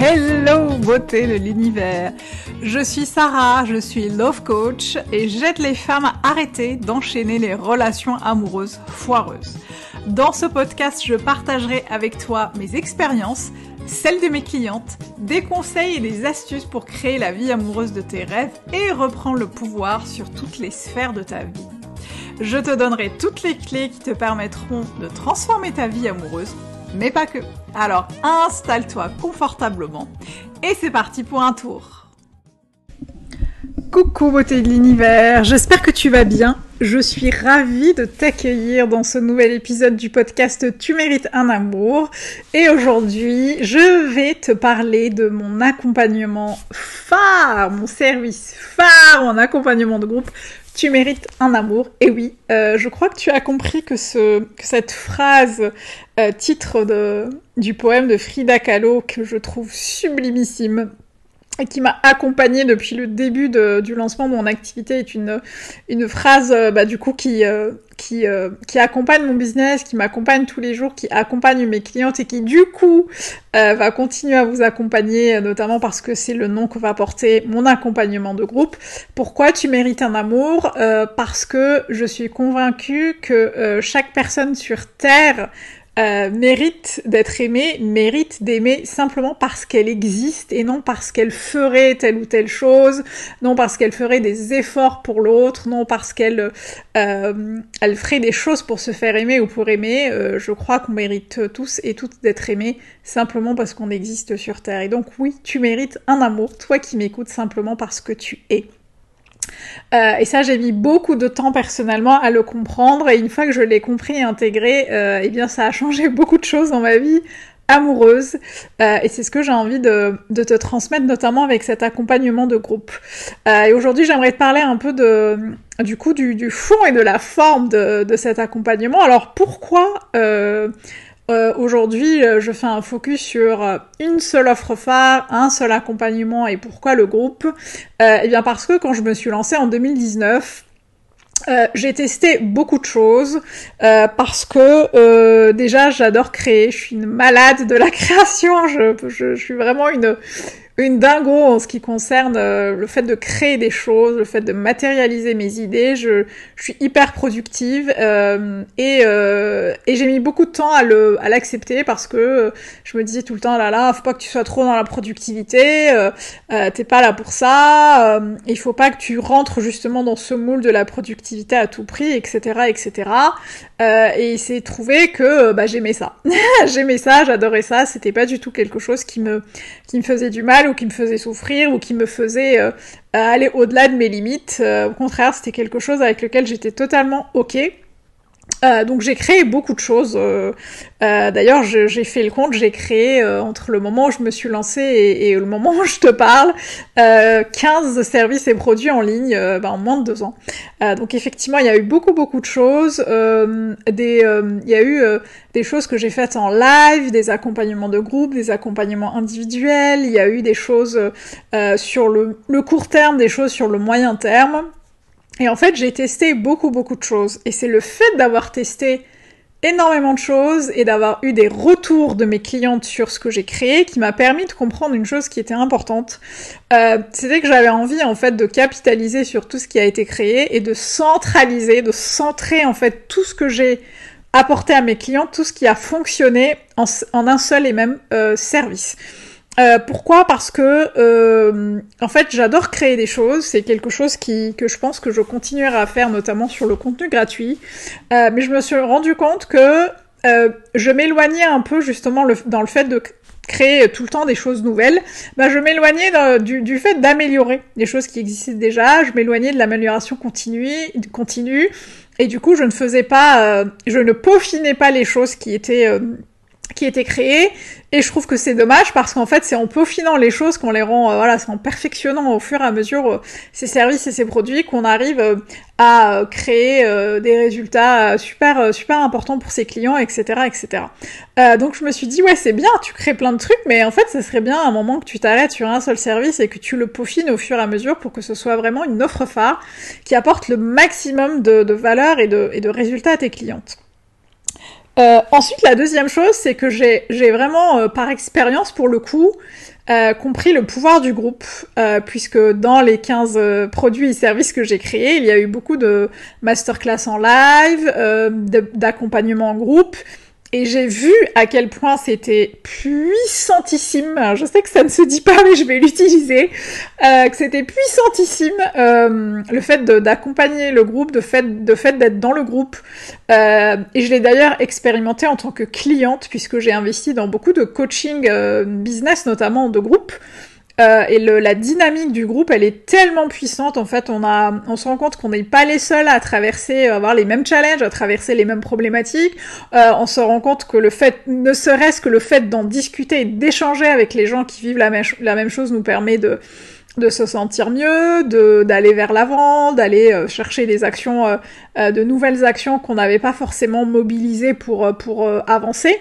Hello beauté de l'univers. Je suis Sarah, je suis love coach et j'aide les femmes à arrêter d'enchaîner les relations amoureuses foireuses. Dans ce podcast, je partagerai avec toi mes expériences, celles de mes clientes, des conseils et des astuces pour créer la vie amoureuse de tes rêves et reprendre le pouvoir sur toutes les sphères de ta vie. Je te donnerai toutes les clés qui te permettront de transformer ta vie amoureuse, mais pas que. Alors installe-toi confortablement et c'est parti pour un tour. Coucou beauté de l'univers, j'espère que tu vas bien. Je suis ravie de t'accueillir dans ce nouvel épisode du podcast Tu mérites un amour. Et aujourd'hui, je vais te parler de mon accompagnement phare, mon service phare, mon accompagnement de groupe. Tu mérites un amour. Et oui, je crois que tu as compris que cette phrase, titre du poème de Frida Kahlo, que je trouve sublimissime, et qui m'a accompagnée depuis le début du lancement de mon activité, est une phrase du coup qui accompagne mon business, qui m'accompagne tous les jours, qui accompagne mes clientes et qui du coup va continuer à vous accompagner, notamment parce que c'est le nom que va porter mon accompagnement de groupe. Pourquoi tu mérites un amour ? Parce que je suis convaincue que chaque personne sur Terre mérite d'être aimée, mérite d'aimer simplement parce qu'elle existe et non parce qu'elle ferait telle ou telle chose, non parce qu'elle ferait des efforts pour l'autre, non parce qu'elle elle ferait des choses pour se faire aimer ou pour aimer. Je crois qu'on mérite tous et toutes d'être aimés simplement parce qu'on existe sur Terre. Et donc oui, tu mérites un amour, toi qui m'écoutes, simplement parce que tu es. Et ça, j'ai mis beaucoup de temps personnellement à le comprendre, et une fois que je l'ai compris et intégré, eh bien ça a changé beaucoup de choses dans ma vie amoureuse, et c'est ce que j'ai envie de te transmettre, notamment avec cet accompagnement de groupe. Et aujourd'hui, j'aimerais te parler un peu du fond et de la forme de cet accompagnement. Alors pourquoi aujourd'hui, je fais un focus sur une seule offre phare, un seul accompagnement, et pourquoi le groupe ? Eh bien parce que quand je me suis lancée en 2019, j'ai testé beaucoup de choses, parce que déjà j'adore créer, je suis une malade de la création, je suis vraiment une dingo en ce qui concerne le fait de créer des choses, le fait de matérialiser mes idées. Je suis hyper productive, et j'ai mis beaucoup de temps à l'accepter, parce que je me disais tout le temps là, faut pas que tu sois trop dans la productivité, t'es pas là pour ça, il faut pas que tu rentres justement dans ce moule de la productivité à tout prix, etc., etc. Et il s'est trouvé que j'aimais ça. J'aimais ça, j'adorais ça, c'était pas du tout quelque chose qui me faisait du mal, ou qui me faisait souffrir, ou qui me faisait aller au-delà de mes limites. Au contraire, c'était quelque chose avec lequel j'étais totalement ok. Donc j'ai créé beaucoup de choses. D'ailleurs, j'ai fait le compte, j'ai créé entre le moment où je me suis lancée et le moment où je te parle, 15 services et produits en ligne en moins de 2 ans. Donc effectivement, il y a eu beaucoup de choses. Il y a eu des choses que j'ai faites en live, des accompagnements de groupe, des accompagnements individuels. Il y a eu des choses sur le court terme, des choses sur le moyen terme. Et en fait, j'ai testé beaucoup de choses. Et c'est le fait d'avoir testé énormément de choses et d'avoir eu des retours de mes clientes sur ce que j'ai créé qui m'a permis de comprendre une chose qui était importante. C'était que j'avais envie, en fait, de capitaliser sur tout ce qui a été créé et de centraliser, de centrer, en fait, tout ce que j'ai apporté à mes clientes, tout ce qui a fonctionné en un seul et même service. Pourquoi ? Parce que en fait j'adore créer des choses, c'est quelque chose que je pense que je continuerai à faire, notamment sur le contenu gratuit, mais je me suis rendu compte que je m'éloignais un peu justement dans le fait de créer tout le temps des choses nouvelles. Je m'éloignais du fait d'améliorer des choses qui existaient déjà, je m'éloignais de l'amélioration continue, et du coup je ne peaufinais pas les choses qui étaient créées. Et je trouve que c'est dommage, parce qu'en fait, c'est en peaufinant les choses qu'on les rend, c'est en perfectionnant au fur et à mesure ces services et ces produits qu'on arrive à créer des résultats super importants pour ses clients, etc., etc. Donc je me suis dit, ouais, c'est bien, tu crées plein de trucs, mais en fait, ça serait bien à un moment que tu t'arrêtes sur un seul service et que tu le peaufines au fur et à mesure pour que ce soit vraiment une offre phare qui apporte le maximum de valeur et de résultats à tes clientes. Ensuite, la deuxième chose, c'est que j'ai vraiment, par expérience pour le coup, compris le pouvoir du groupe, puisque dans les 15 produits et services que j'ai créés, il y a eu beaucoup de masterclass en live, d'accompagnement en groupe, et j'ai vu à quel point c'était puissantissime. Alors, je sais que ça ne se dit pas, mais je vais l'utiliser. Que c'était puissantissime le fait d'accompagner le groupe, de fait d'être dans le groupe. Et je l'ai d'ailleurs expérimenté en tant que cliente, puisque j'ai investi dans beaucoup de coaching business, notamment de groupe. Et la dynamique du groupe, elle est tellement puissante. En fait, on se rend compte qu'on n'est pas les seuls à traverser, avoir les mêmes challenges, à traverser les mêmes problématiques. On se rend compte que ne serait-ce que le fait d'en discuter et d'échanger avec les gens qui vivent la même chose nous permet de se sentir mieux, d'aller vers l'avant, d'aller chercher des actions, de nouvelles actions qu'on n'avait pas forcément mobilisées pour avancer.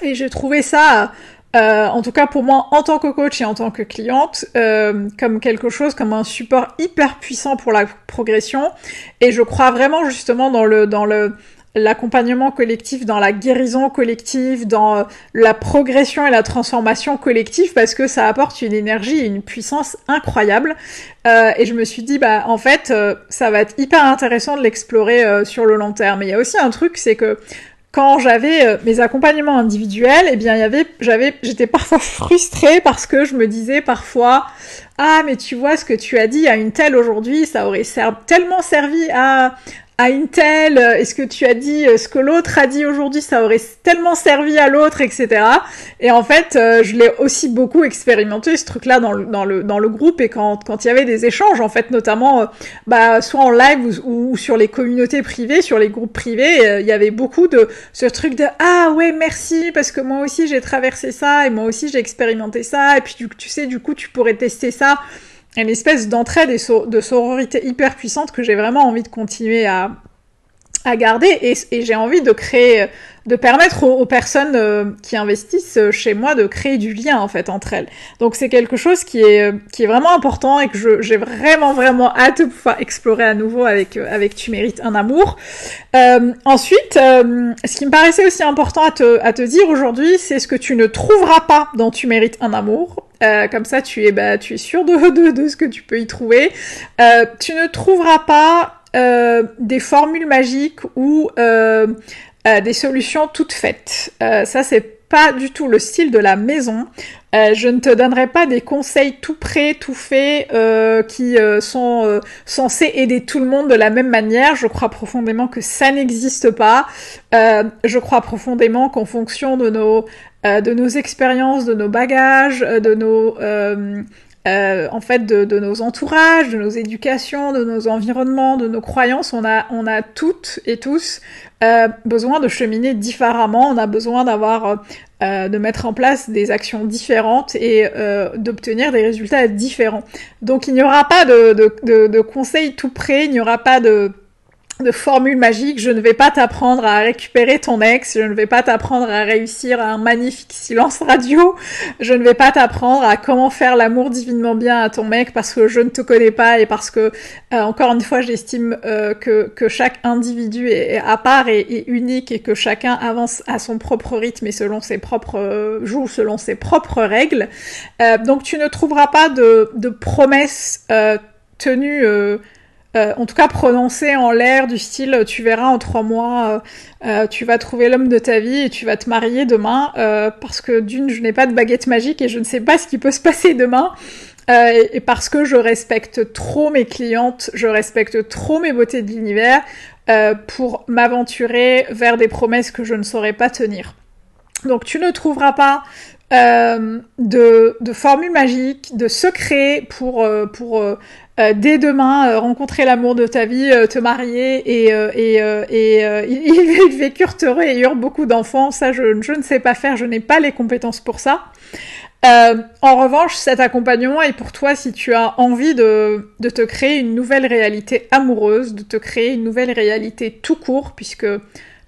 Et j'ai trouvé ça en tout cas pour moi en tant que coach et en tant que cliente, comme quelque chose, comme un support hyper puissant pour la progression. Et je crois vraiment justement dans l'accompagnement collectif, dans la guérison collective, dans la progression et la transformation collective, parce que ça apporte une énergie et une puissance incroyable. Et je me suis dit, en fait, ça va être hyper intéressant de l'explorer sur le long terme. Mais il y a aussi un truc, c'est que quand j'avais mes accompagnements individuels, eh bien, j'étais parfois frustrée parce que je me disais parfois, ah, mais tu vois ce que tu as dit à une telle aujourd'hui, ça aurait tellement servi à une telle, est-ce que tu as dit ce que l'autre a dit aujourd'hui, ça aurait tellement servi à l'autre, etc. Et en fait, je l'ai aussi beaucoup expérimenté, ce truc-là, dans le groupe, et quand il y avait des échanges, en fait, notamment, soit en live ou sur les communautés privées, sur les groupes privés, il y avait beaucoup de ce truc de, ah ouais, merci, parce que moi aussi j'ai traversé ça, et moi aussi j'ai expérimenté ça, et puis tu sais, du coup, tu pourrais tester ça. Une espèce d'entraide et de sororité hyper puissante que j'ai vraiment envie de continuer à garder, et j'ai envie de créer, de permettre aux personnes qui investissent chez moi de créer du lien en fait entre elles. Donc c'est quelque chose qui est vraiment important et que j'ai vraiment hâte de pouvoir explorer à nouveau avec Tu mérites un amour. Ensuite, ce qui me paraissait aussi important à te dire aujourd'hui, c'est ce que tu ne trouveras pas dans Tu mérites un amour. Comme ça, tu es sûr de ce que tu peux y trouver. Tu ne trouveras pas des formules magiques ou des solutions toutes faites. Ça, c'est pas du tout le style de la maison. Je ne te donnerai pas des conseils tout prêts, tout faits, qui sont censés aider tout le monde de la même manière. Je crois profondément que ça n'existe pas. Je crois profondément qu'en fonction de nos expériences, de nos bagages, de nos de nos entourages, de nos éducations, de nos environnements, de nos croyances, on a toutes et tous besoin de cheminer différemment. On a besoin de mettre en place des actions différentes et d'obtenir des résultats différents. Donc il n'y aura pas de conseils tout prêts, il n'y aura pas de formule magique. Je ne vais pas t'apprendre à récupérer ton ex, je ne vais pas t'apprendre à réussir un magnifique silence radio, je ne vais pas t'apprendre à comment faire l'amour divinement bien à ton mec parce que je ne te connais pas et parce que, encore une fois, j'estime que chaque individu est à part et unique et que chacun avance à son propre rythme et selon ses propres joue selon ses propres règles. Donc tu ne trouveras pas de promesses tenues en tout cas prononcé en l'air du style tu verras en 3 mois tu vas trouver l'homme de ta vie et tu vas te marier demain parce que d'une je n'ai pas de baguette magique et je ne sais pas ce qui peut se passer demain et parce que je respecte trop mes clientes, je respecte trop mes beautés de l'univers pour m'aventurer vers des promesses que je ne saurais pas tenir. Donc tu ne trouveras pas de formule magique, de secret pour dès demain rencontrer l'amour de ta vie, te marier ils vécurent heureux et eurent beaucoup d'enfants. Ça, je ne sais pas faire, je n'ai pas les compétences pour ça. En revanche, cet accompagnement est pour toi si tu as envie de te créer une nouvelle réalité amoureuse, de te créer une nouvelle réalité tout court, puisque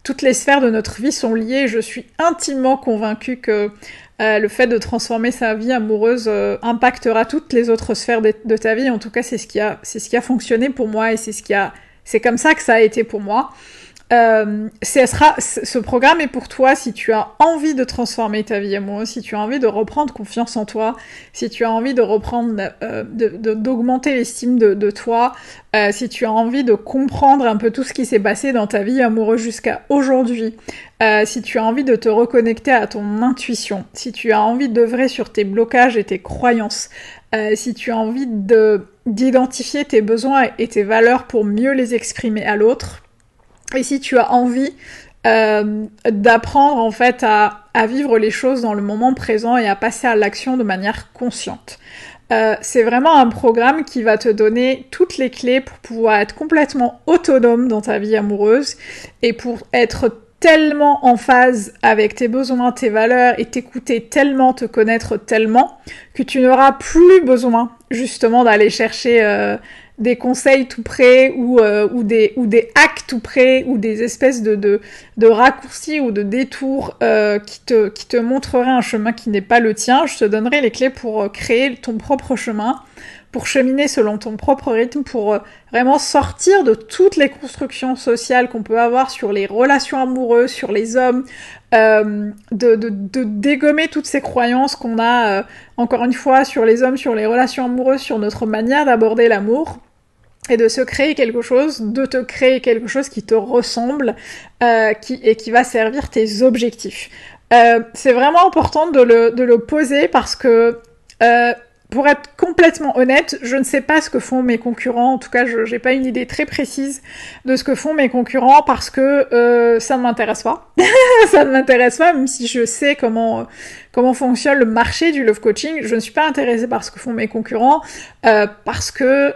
toutes les sphères de notre vie sont liées. Je suis intimement convaincue que le fait de transformer sa vie amoureuse impactera toutes les autres sphères de ta vie. En tout cas, c'est ce qui a fonctionné pour moi et c'est comme ça que ça a été pour moi. ce programme est pour toi si tu as envie de transformer ta vie amoureuse, si tu as envie de reprendre confiance en toi, si tu as envie de reprendre, d'augmenter l'estime de toi, si tu as envie de comprendre un peu tout ce qui s'est passé dans ta vie amoureuse jusqu'à aujourd'hui, si tu as envie de te reconnecter à ton intuition, si tu as envie d'œuvrer sur tes blocages et tes croyances, si tu as envie d'identifier tes besoins et tes valeurs pour mieux les exprimer à l'autre, et si tu as envie d'apprendre en fait à vivre les choses dans le moment présent et à passer à l'action de manière consciente. C'est vraiment un programme qui va te donner toutes les clés pour pouvoir être complètement autonome dans ta vie amoureuse et pour être tellement en phase avec tes besoins, tes valeurs et t'écouter tellement, te connaître tellement que tu n'auras plus besoin justement d'aller chercher des conseils tout près ou des hacks tout près ou des espèces de raccourcis ou de détours qui te montreraient un chemin qui n'est pas le tien. Je te donnerai les clés pour créer ton propre chemin, pour cheminer selon ton propre rythme, pour vraiment sortir de toutes les constructions sociales qu'on peut avoir sur les relations amoureuses, sur les hommes, de dégommer toutes ces croyances qu'on a, encore une fois, sur les hommes, sur les relations amoureuses, sur notre manière d'aborder l'amour, et de se créer quelque chose, de te créer quelque chose qui te ressemble, qui va servir tes objectifs. C'est vraiment important de le poser parce que pour être complètement honnête, je ne sais pas ce que font mes concurrents. En tout cas, j'ai pas une idée très précise de ce que font mes concurrents parce que ça ne m'intéresse pas. Ça ne m'intéresse pas, même si je sais comment fonctionne le marché du love coaching. Je ne suis pas intéressée par ce que font mes concurrents parce que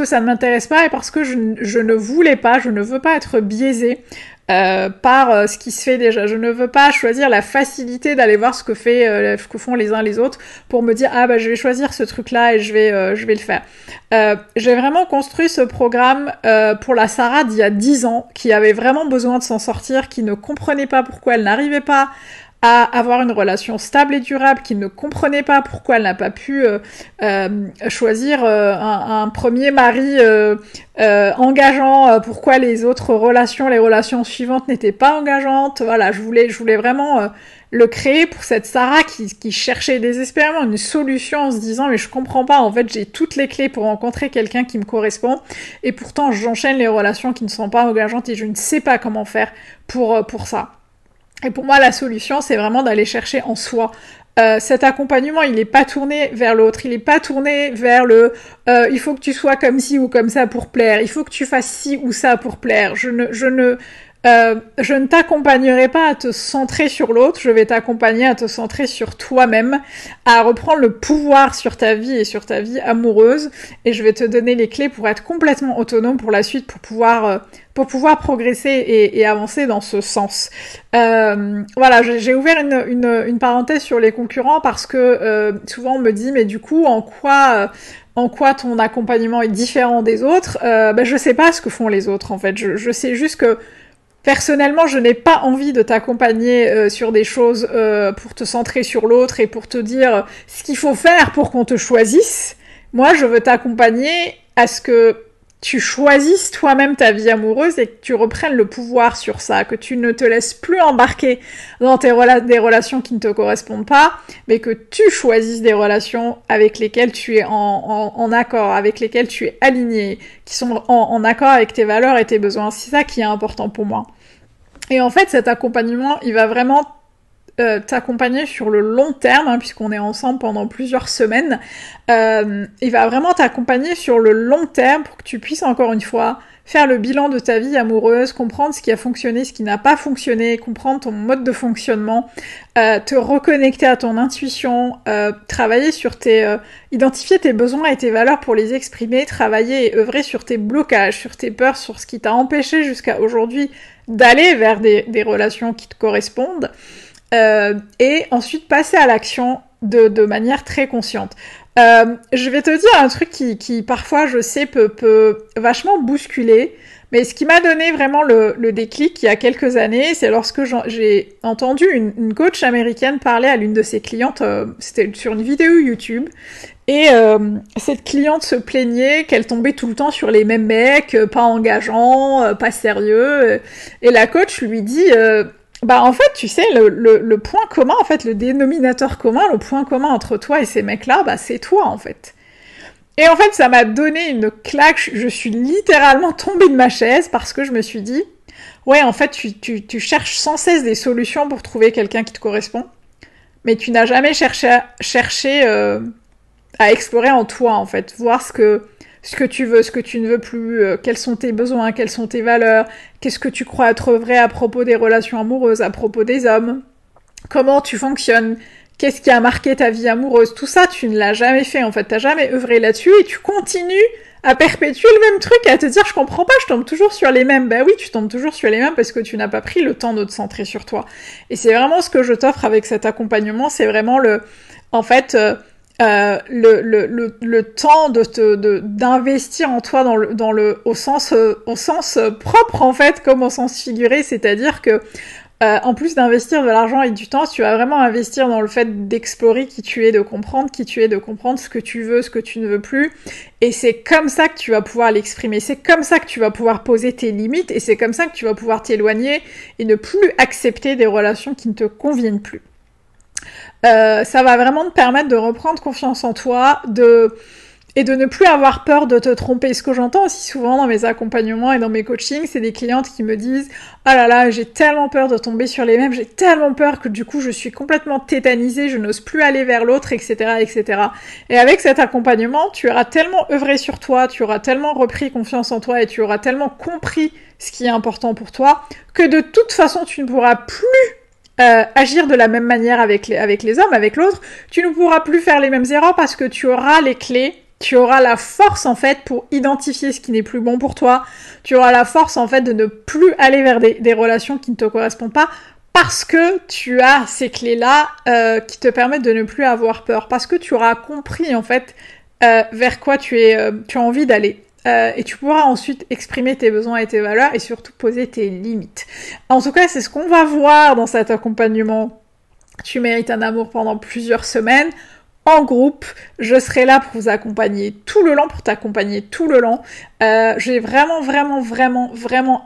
ça ne m'intéresse pas et parce que je ne veux pas être biaisée par ce qui se fait déjà. Je ne veux pas choisir la facilité d'aller voir ce que font les uns les autres pour me dire ah bah je vais choisir ce truc là et je vais le faire. J'ai vraiment construit ce programme pour la Sarah d'il y a 10 ans qui avait vraiment besoin de s'en sortir, qui ne comprenait pas pourquoi elle n'arrivait pas à avoir une relation stable et durable, qui ne comprenait pas pourquoi elle n'a pas pu choisir un premier mari engageant, pourquoi les autres relations, les relations suivantes n'étaient pas engageantes. Voilà, je voulais vraiment le créer pour cette Sarah qui cherchait désespérément une solution en se disant mais je comprends pas, en fait j'ai toutes les clés pour rencontrer quelqu'un qui me correspond et pourtant j'enchaîne les relations qui ne sont pas engageantes et je ne sais pas comment faire pour ça. Et pour moi, la solution, c'est vraiment d'aller chercher en soi. Cet accompagnement, il n'est pas tourné vers l'autre, il n'est pas tourné vers il faut que tu sois comme ci ou comme ça pour plaire, il faut que tu fasses ci ou ça pour plaire. Je ne t'accompagnerai pas à te centrer sur l'autre, je vais t'accompagner à te centrer sur toi-même, à reprendre le pouvoir sur ta vie et sur ta vie amoureuse, et je vais te donner les clés pour être complètement autonome pour la suite, pour pouvoir progresser et avancer dans ce sens. Voilà, j'ai ouvert une parenthèse sur les concurrents parce que souvent on me dit mais du coup en quoi ton accompagnement est différent des autres. Je sais pas ce que font les autres en fait, je sais juste que personnellement, je n'ai pas envie de t'accompagner sur des choses pour te centrer sur l'autre et pour te dire ce qu'il faut faire pour qu'on te choisisse. Moi, je veux t'accompagner à ce que tu choisisses toi-même ta vie amoureuse et que tu reprennes le pouvoir sur ça, que tu ne te laisses plus embarquer dans des relations qui ne te correspondent pas, mais que tu choisisses des relations avec lesquelles tu es en accord, avec lesquelles tu es aligné, qui sont en accord avec tes valeurs et tes besoins. C'est ça qui est important pour moi. Et en fait, cet accompagnement, il va vraiment t'accompagner sur le long terme, hein, puisqu'on est ensemble pendant plusieurs semaines. Il va vraiment t'accompagner sur le long terme pour que tu puisses, encore une fois, faire le bilan de ta vie amoureuse, comprendre ce qui a fonctionné, ce qui n'a pas fonctionné, comprendre ton mode de fonctionnement, te reconnecter à ton intuition, travailler sur identifier tes besoins et tes valeurs pour les exprimer, travailler et œuvrer sur tes blocages, sur tes peurs, sur ce qui t'a empêché jusqu'à aujourd'hui d'aller vers des relations qui te correspondent. Et ensuite passer à l'action de manière très consciente. Je vais te dire un truc qui parfois, je sais, peut vachement bousculer. Mais ce qui m'a donné vraiment le déclic il y a quelques années, c'est lorsque j'ai entendu une coach américaine parler à l'une de ses clientes, c'était sur une vidéo YouTube, et cette cliente se plaignait qu'elle tombait tout le temps sur les mêmes mecs, pas engageants, pas sérieux, et la coach lui dit... bah en fait, tu sais, le point commun, en fait, le dénominateur commun, le point commun entre toi et ces mecs-là, bah c'est toi, en fait. Et en fait, ça m'a donné une claque, je suis littéralement tombée de ma chaise parce que je me suis dit, ouais, en fait, tu cherches sans cesse des solutions pour trouver quelqu'un qui te correspond, mais tu n'as jamais cherché à explorer en toi, en fait, voir ce que tu veux, ce que tu ne veux plus, quels sont tes besoins, quelles sont tes valeurs, qu'est-ce que tu crois être vrai à propos des relations amoureuses, à propos des hommes, comment tu fonctionnes, qu'est-ce qui a marqué ta vie amoureuse, tout ça, tu ne l'as jamais fait, en fait, t'as jamais œuvré là-dessus et tu continues à perpétuer le même truc, à te dire, je comprends pas, je tombe toujours sur les mêmes. Ben oui, tu tombes toujours sur les mêmes parce que tu n'as pas pris le temps de te centrer sur toi. Et c'est vraiment ce que je t'offre avec cet accompagnement, c'est vraiment en fait, le temps d'investir en toi au sens propre, en fait, comme au sens figuré, c'est-à-dire que en plus d'investir de l'argent et du temps, tu vas vraiment investir dans le fait d'explorer qui tu es, de comprendre qui tu es, de comprendre ce que tu veux, ce que tu ne veux plus. Et c'est comme ça que tu vas pouvoir l'exprimer. C'est comme ça que tu vas pouvoir poser tes limites et c'est comme ça que tu vas pouvoir t'éloigner et ne plus accepter des relations qui ne te conviennent plus. Ça va vraiment te permettre de reprendre confiance en toi, et de ne plus avoir peur de te tromper. Ce que j'entends aussi souvent dans mes accompagnements et dans mes coachings, c'est des clientes qui me disent « Ah là là, j'ai tellement peur de tomber sur les mêmes, j'ai tellement peur que du coup je suis complètement tétanisée, je n'ose plus aller vers l'autre, etc. etc. » Et avec cet accompagnement, tu auras tellement œuvré sur toi, tu auras tellement repris confiance en toi et tu auras tellement compris ce qui est important pour toi que de toute façon tu ne pourras plus agir de la même manière avec les hommes, avec l'autre, tu ne pourras plus faire les mêmes erreurs parce que tu auras les clés, tu auras la force en fait pour identifier ce qui n'est plus bon pour toi, tu auras la force en fait de ne plus aller vers des relations qui ne te correspondent pas parce que tu as ces clés-là qui te permettent de ne plus avoir peur, parce que tu auras compris en fait vers quoi tu as envie d'aller. Et tu pourras ensuite exprimer tes besoins et tes valeurs et surtout poser tes limites. En tout cas, c'est ce qu'on va voir dans cet accompagnement. Tu mérites un amour pendant plusieurs semaines. En groupe, je serai là pour vous accompagner tout le long, pour t'accompagner tout le long. J'ai vraiment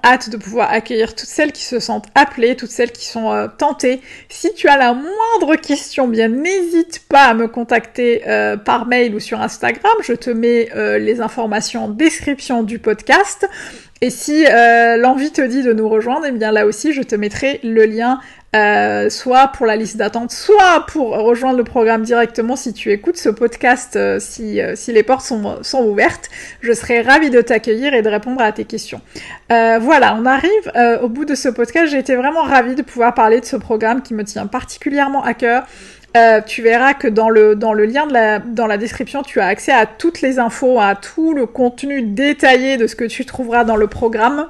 hâte de pouvoir accueillir toutes celles qui se sentent appelées, toutes celles qui sont tentées. Si tu as la moindre question, bien n'hésite pas à me contacter par mail ou sur Instagram. Je te mets les informations en description du podcast. Et si l'envie te dit de nous rejoindre, eh bien là aussi, je te mettrai le lien soit pour la liste d'attente, soit pour rejoindre le programme directement si tu écoutes ce podcast, si les portes sont ouvertes. Je serai ravie de t'accueillir et de répondre à tes questions. Voilà, on arrive au bout de ce podcast. J'ai été vraiment ravie de pouvoir parler de ce programme qui me tient particulièrement à cœur. Tu verras que dans le lien dans la description, tu as accès à toutes les infos, à tout le contenu détaillé de ce que tu trouveras dans le programme.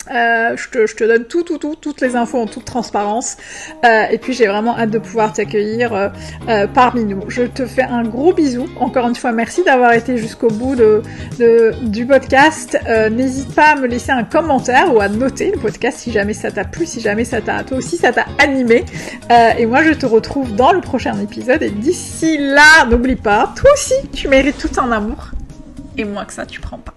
Je te donne toutes les infos en toute transparence. Et puis j'ai vraiment hâte de pouvoir t'accueillir parmi nous. Je te fais un gros bisou. Encore une fois, merci d'avoir été jusqu'au bout du podcast. N'hésite pas à me laisser un commentaire ou à noter le podcast si jamais ça t'a plu, si jamais toi aussi ça t'a animé. Et moi je te retrouve dans le prochain épisode. Et d'ici là, n'oublie pas, toi aussi tu mérites tout un amour. Et moins que ça, tu prends pas.